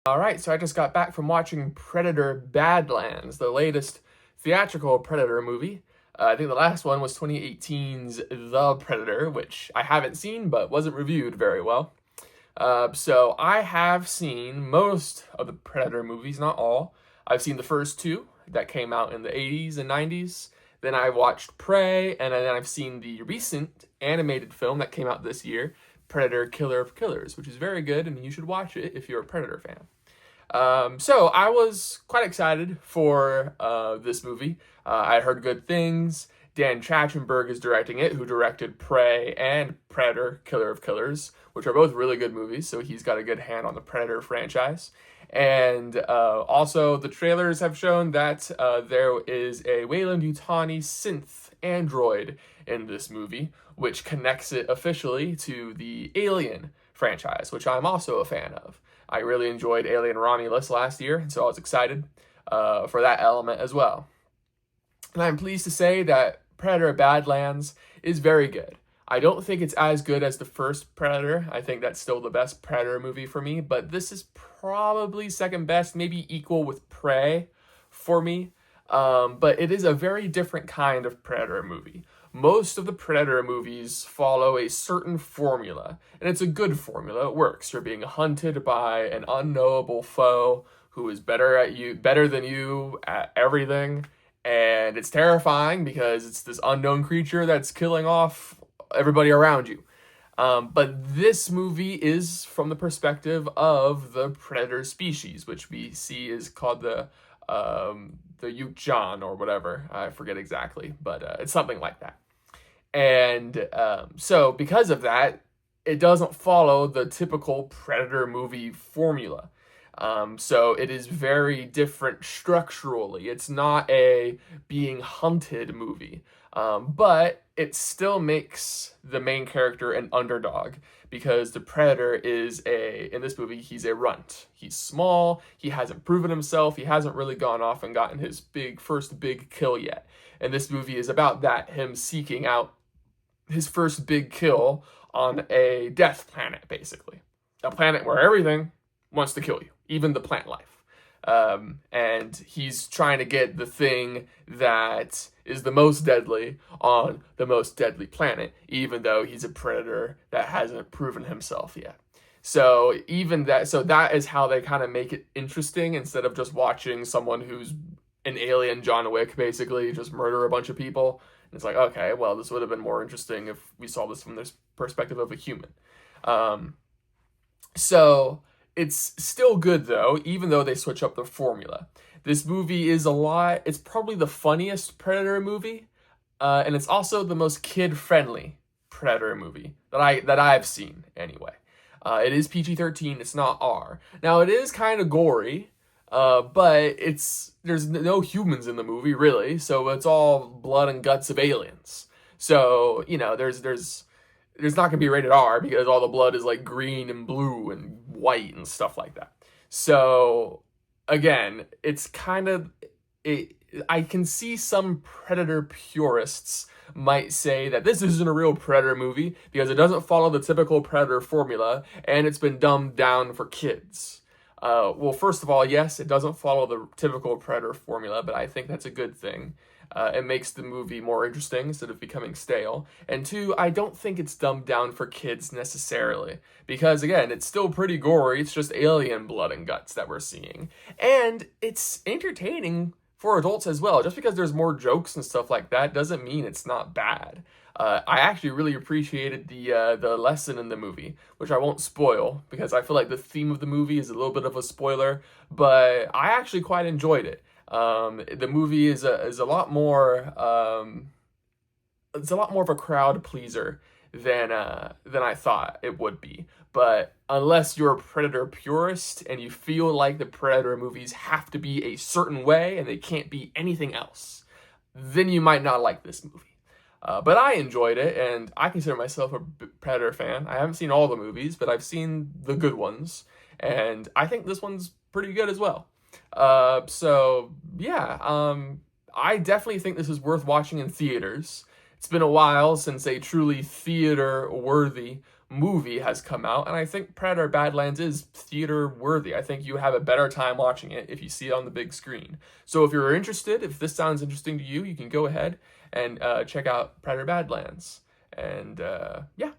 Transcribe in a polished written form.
Alright, so I just got back from watching Predator Badlands, the latest theatrical Predator movie. I think the last one was 2018's The Predator, which I haven't seen but wasn't reviewed very well. So I have seen most of the Predator movies, not all. I've seen the first two that came out in the 80s and 90s. Then I watched Prey, and then I've seen the recent animated film that came out this year, Predator Killer of Killers, which is very good, and you should watch it if you're a Predator fan. So I was quite excited for this movie. I heard good things. Dan Trachtenberg is directing it, who directed Prey and Predator, Killer of Killers, which are both really good movies, so he's got a good hand on the Predator franchise. And also, the trailers have shown that there is a Weyland-Yutani synth android in this movie, which connects it officially to the Alien franchise, which I'm also a fan of. I really enjoyed Alien Romulus last year, so I was excited for that element as well. And I'm pleased to say that Predator Badlands is very good. I don't think it's as good as the first Predator. I think that's still the best Predator movie for me, but this is probably second best, maybe equal with Prey for me. But it is a very different kind of Predator movie. Most of the Predator movies follow a certain formula, and it's a good formula. It works. You're being hunted by an unknowable foe who is better than you at everything, and it's terrifying because it's this unknown creature that's killing off everybody around you. But this movie is from the perspective of the predator species, which we see is called the Yuchan or whatever. I forget exactly, but it's something like that. And so because of that, it doesn't follow the typical Predator movie formula. So it is very different structurally. It's not a being hunted movie. But it still makes the main character an underdog because the Predator in this movie, he's a runt. He's small, he hasn't proven himself, he hasn't really gone off and gotten his first big kill yet. And this movie is about that, him seeking out his first big kill on a death planet, basically. A planet where everything wants to kill you, even the plant life. And he's trying to get the thing that is the most deadly on the most deadly planet, even though he's a predator that hasn't proven himself yet. So that is how they kind of make it interesting instead of just watching someone who's an alien John Wick, basically, just murder a bunch of people. And it's like, okay, well, this would have been more interesting if we saw this from this perspective of a human. So it's still good, though, even though they switch up the formula. This movie is it's probably the funniest Predator movie, and it's also the most kid-friendly Predator movie that I've seen, anyway. It is PG-13, it's not R. Now, it is kind of gory, but there's no humans in the movie, really, so it's all blood and guts of aliens. So, there's not going to be rated R because all the blood is like green and blue and white and stuff like that. So again, it's kind of I can see some Predator purists might say that this isn't a real Predator movie because it doesn't follow the typical Predator formula and it's been dumbed down for kids. Well, first of all, yes, it doesn't follow the typical Predator formula, but I think that's a good thing. It makes the movie more interesting instead of becoming stale. And two, I don't think it's dumbed down for kids necessarily. Because again, it's still pretty gory. It's just alien blood and guts that we're seeing. And it's entertaining for adults as well. Just because there's more jokes and stuff like that doesn't mean it's not bad. I actually really appreciated the lesson in the movie, which I won't spoil because I feel like the theme of the movie is a little bit of a spoiler, but I actually quite enjoyed it. The movie is a lot more it's a lot more of a crowd pleaser than I thought it would be. But unless you're a Predator purist and you feel like the Predator movies have to be a certain way and they can't be anything else, then you might not like this movie. But I enjoyed it, and I consider myself a Predator fan. I haven't seen all the movies, but I've seen the good ones, and I think this one's pretty good as well. So yeah, I definitely think this is worth watching in theaters. It's been a while since a truly theater-worthy movie has come out, and I think Predator Badlands is theater worthy. I think you have a better time watching it if you see it on the big screen. So if you're interested, if this sounds interesting to you, you can go ahead and check out Predator Badlands. And yeah.